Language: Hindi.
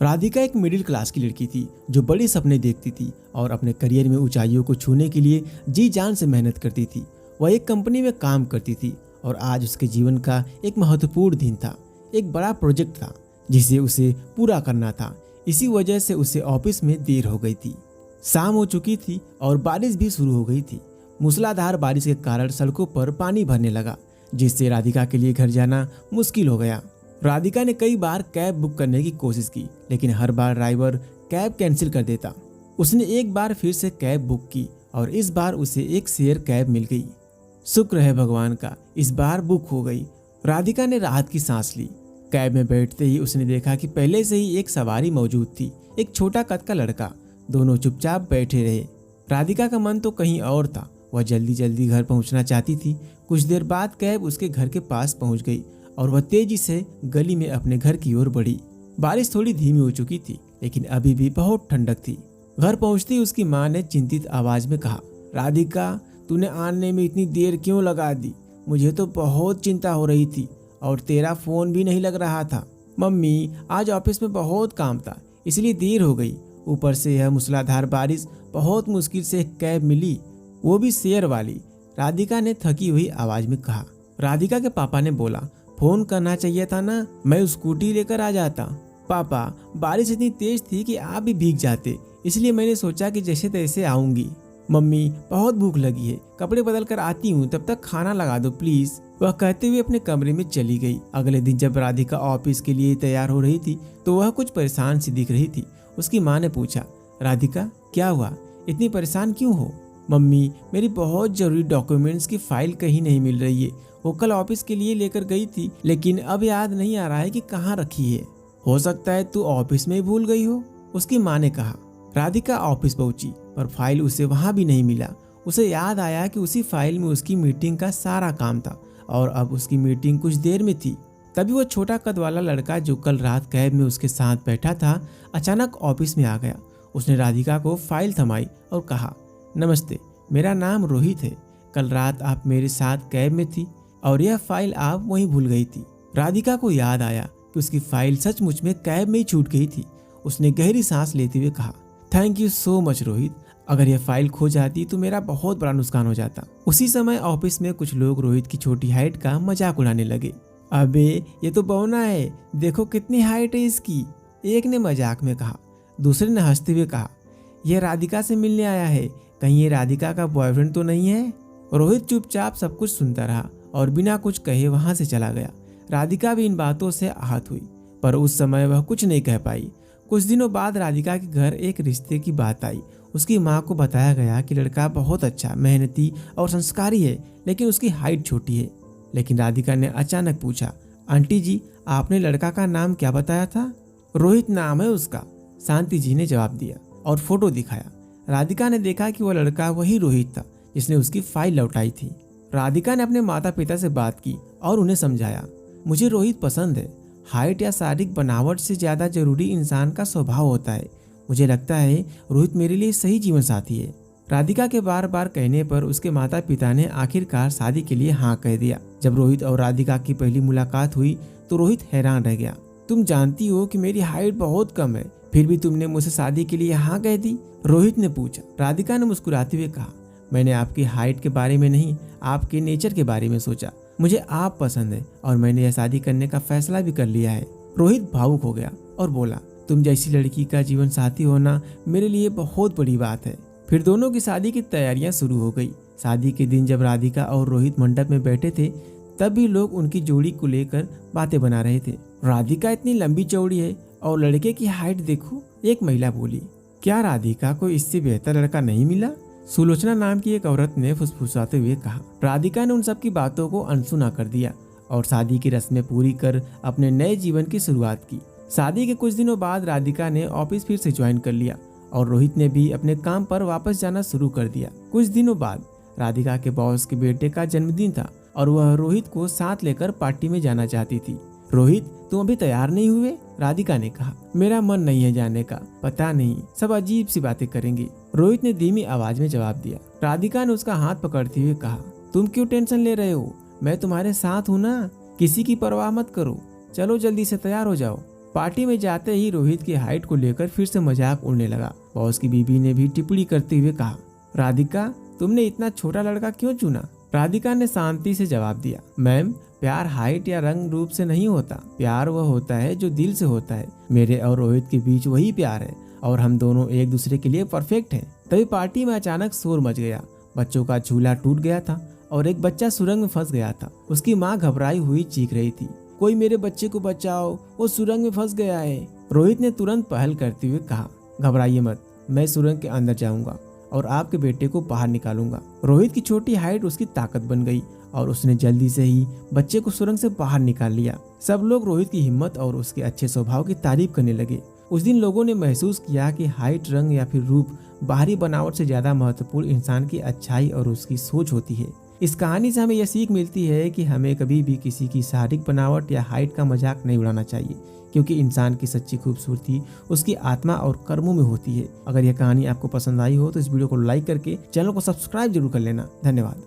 राधिका एक मिडिल क्लास की लड़की थी जो बड़े सपने देखती थी और अपने करियर में ऊंचाइयों को छूने के लिए जी जान से मेहनत करती थी। वह एक कंपनी में काम करती थी और आज उसके जीवन का एक महत्वपूर्ण दिन था। एक बड़ा प्रोजेक्ट था जिसे उसे पूरा करना था। इसी वजह से उसे ऑफिस में देर हो गई थी। शाम हो चुकी थी और बारिश भी शुरू हो गई थी। मूसलाधार बारिश के कारण सड़कों पर पानी भरने लगा, जिससे राधिका के लिए घर जाना मुश्किल हो गया। राधिका ने कई बार कैब बुक करने की कोशिश की, लेकिन हर बार ड्राइवर कैब कैंसिल कर देता। उसने एक बार फिर से कैब बुक की और इस बार उसे एक शेयर कैब मिल गई। शुक्र है भगवान का, इस बार बुक हो गई। राधिका ने राहत की सांस ली। कैब में बैठते ही उसने देखा कि पहले से ही एक सवारी मौजूद थी, एक छोटा कद का लड़का। दोनों चुपचाप बैठे रहे। राधिका का मन तो कहीं और था। वह जल्दी जल्दी घर पहुंचना चाहती थी। कुछ देर बाद कैब उसके घर के पास पहुंच गई और वह तेजी से गली में अपने घर की ओर बढ़ी। बारिश थोड़ी धीमी हो चुकी थी, लेकिन अभी भी बहुत ठंडक थी। घर पहुंचती उसकी मां ने चिंतित आवाज में कहा, राधिका, तूने आने में इतनी देर क्यों लगा दी? मुझे तो बहुत चिंता हो रही थी और तेरा फोन भी नहीं लग रहा था। मम्मी, आज ऑफिस में बहुत काम था, इसलिए देर हो गई। ऊपर से यह मूसलाधार बारिश, बहुत मुश्किल से एक कैब मिली, वो भी शेयर वाली। राधिका ने थकी हुई आवाज में कहा। राधिका के पापा ने बोला, फोन करना चाहिए था ना, मैं स्कूटी लेकर आ जाता। पापा, बारिश इतनी तेज थी कि आप भी भीग जाते, इसलिए मैंने सोचा कि जैसे तैसे आऊंगी। मम्मी, बहुत भूख लगी है, कपड़े बदल कर आती हूँ, तब तक खाना लगा दो प्लीज। वह कहते हुए अपने कमरे में चली गई। अगले दिन जब राधिका ऑफिस के लिए तैयार हो रही थी तो वह कुछ परेशान सी दिख रही थी। उसकी माँ ने पूछा, राधिका, क्या हुआ, इतनी परेशान क्यों हो? मम्मी, मेरी बहुत जरूरी डॉक्यूमेंट्स की फाइल कहीं नहीं मिल रही है। वो कल ऑफिस के लिए लेकर गई थी, लेकिन अब याद नहीं आ रहा है कि कहाँ रखी है। हो सकता है तू ऑफिस में ही भूल गई हो, उसकी माँ ने कहा। राधिका ऑफिस पहुंची पर फाइल उसे वहां भी नहीं मिला। उसे याद आया कि उसी फाइल में उसकी मीटिंग का सारा काम था और अब उसकी मीटिंग कुछ देर में थी। तभी वो छोटा कद वाला लड़का जो कल रात कैब में उसके साथ बैठा था, अचानक ऑफिस में आ गया। उसने राधिका को फाइल थमाई और कहा, नमस्ते, मेरा नाम रोहित है। कल रात आप मेरे साथ कैब में थी और यह फाइल आप वहीं भूल गई थी। राधिका को याद आया कि उसकी फाइल सचमुच में कैब में ही छूट गई थी। उसने गहरी सांस लेते हुए कहा, thank you so much Rohit, अगर यह फाइल खो जाती तो मेरा बहुत बड़ा नुकसान हो जाता। उसी समय ऑफिस में कुछ लोग रोहित की छोटी हाइट का मजाक उड़ाने लगे। अबे, ये तो बौना है, देखो कितनी हाइट है इसकी, एक ने मजाक में कहा। दूसरे ने हंसते हुए कहा, यह राधिका से मिलने आया है, कहीं ये राधिका का बॉयफ्रेंड तो नहीं है? रोहित चुपचाप सब कुछ सुनता रहा और बिना कुछ कहे वहां से चला गया। राधिका भी इन बातों से आहत हुई, पर उस समय वह कुछ नहीं कह पाई। कुछ दिनों बाद राधिका के घर एक रिश्ते की बात आई। उसकी माँ को बताया गया कि लड़का बहुत अच्छा, मेहनती और संस्कारी है, लेकिन उसकी हाइट छोटी है। लेकिन राधिका ने अचानक पूछा, आंटी जी, आपने लड़का का नाम क्या बताया था? रोहित नाम है उसका, शांति जी ने जवाब दिया और फोटो दिखाया। राधिका ने देखा कि वह लड़का वही रोहित था जिसने उसकी फाइल लौटाई थी। राधिका ने अपने माता पिता से बात की और उन्हें समझाया, मुझे रोहित पसंद है। हाइट या शारीरिक बनावट से ज्यादा जरूरी इंसान का स्वभाव होता है। मुझे लगता है रोहित मेरे लिए सही जीवन साथी है। राधिका के बार बार कहने पर उसके माता पिता ने आखिरकार शादी के लिए हाँ कह दिया। जब रोहित और राधिका की पहली मुलाकात हुई तो रोहित हैरान रह गया। तुम जानती हो कि मेरी हाइट बहुत कम है, फिर भी तुमने मुझसे शादी के लिए हाँ कह दी? रोहित ने पूछा। राधिका ने मुस्कुराते हुए कहा, मैंने आपकी हाइट के बारे में नहीं, आपके नेचर के बारे में सोचा। मुझे आप पसंद है और मैंने यह शादी करने का फैसला भी कर लिया है। रोहित भावुक हो गया और बोला, तुम जैसी लड़की का जीवन साथी होना मेरे लिए बहुत बड़ी बात है। फिर दोनों की शादी की तैयारियां शुरू हो गई। शादी के दिन जब राधिका और रोहित मंडप में बैठे थे, तब भी लोग उनकी जोड़ी को लेकर बातें बना रहे थे। राधिका इतनी लंबी चौड़ी है और लड़के की हाइट देखो, एक महिला बोली। क्या राधिका को इससे बेहतर लड़का नहीं मिला? सुलोचना नाम की एक औरत ने फुसफुसाते हुए कहा। राधिका ने उन सब की बातों को अनसुना कर दिया और शादी की रस्में पूरी कर अपने नए जीवन की शुरुआत की। शादी के कुछ दिनों बाद राधिका ने ऑफिस फिर से ज्वाइन कर लिया और रोहित ने भी अपने काम पर वापस जाना शुरू कर दिया। कुछ दिनों बाद राधिका के बॉस के बेटे का जन्मदिन था और वह रोहित को साथ लेकर पार्टी में जाना चाहती थी। रोहित, तुम अभी तैयार नहीं हुए? राधिका ने कहा। मेरा मन नहीं है जाने का, पता नहीं सब अजीब सी बातें करेंगे, रोहित ने धीमी आवाज में जवाब दिया। राधिका ने उसका हाथ पकड़ते हुए कहा, तुम क्यों टेंशन ले रहे हो, मैं तुम्हारे साथ हूँ ना, किसी की परवाह मत करो, चलो जल्दी से तैयार हो जाओ। पार्टी में जाते ही रोहित की हाइट को लेकर फिर से मजाक उड़ने लगा। बॉस की बीबी ने भी टिप्पणी करते हुए कहा, राधिका तुमने इतना छोटा लड़का क्यों चुना? राधिका ने शांति से जवाब दिया, मैम प्यार हाइट या रंग रूप से नहीं होता, प्यार वह होता है जो दिल से होता है। मेरे और रोहित के बीच वही प्यार है और हम दोनों एक दूसरे के लिए परफेक्ट हैं। तभी पार्टी में अचानक शोर मच गया। बच्चों का झूला टूट गया था और एक बच्चा सुरंग में फंस गया था। उसकी माँ घबराई हुई चीख रही थी, कोई मेरे बच्चे को बचाओ, वो सुरंग में फंस गया है। रोहित ने तुरंत पहल करते हुए कहा, घबराइए मत, मैं सुरंग के अंदर जाऊंगा और आपके बेटे को बाहर निकालूंगा। रोहित की छोटी हाइट उसकी ताकत बन गई और उसने जल्दी से ही बच्चे को सुरंग से बाहर निकाल लिया। सब लोग रोहित की हिम्मत और उसके अच्छे स्वभाव की तारीफ करने लगे। उस दिन लोगों ने महसूस किया कि हाइट, रंग या फिर रूप बाहरी बनावट से ज्यादा महत्वपूर्ण इंसान की अच्छाई और उसकी सोच होती है। इस कहानी से हमें यह सीख मिलती है कि हमें कभी भी किसी की शारीरिक बनावट या हाइट का मजाक नहीं उड़ाना चाहिए, क्योंकि इंसान की सच्ची खूबसूरती उसकी आत्मा और कर्मों में होती है। अगर यह कहानी आपको पसंद आई हो तो इस वीडियो को लाइक करके चैनल को सब्सक्राइब जरूर कर लेना। धन्यवाद।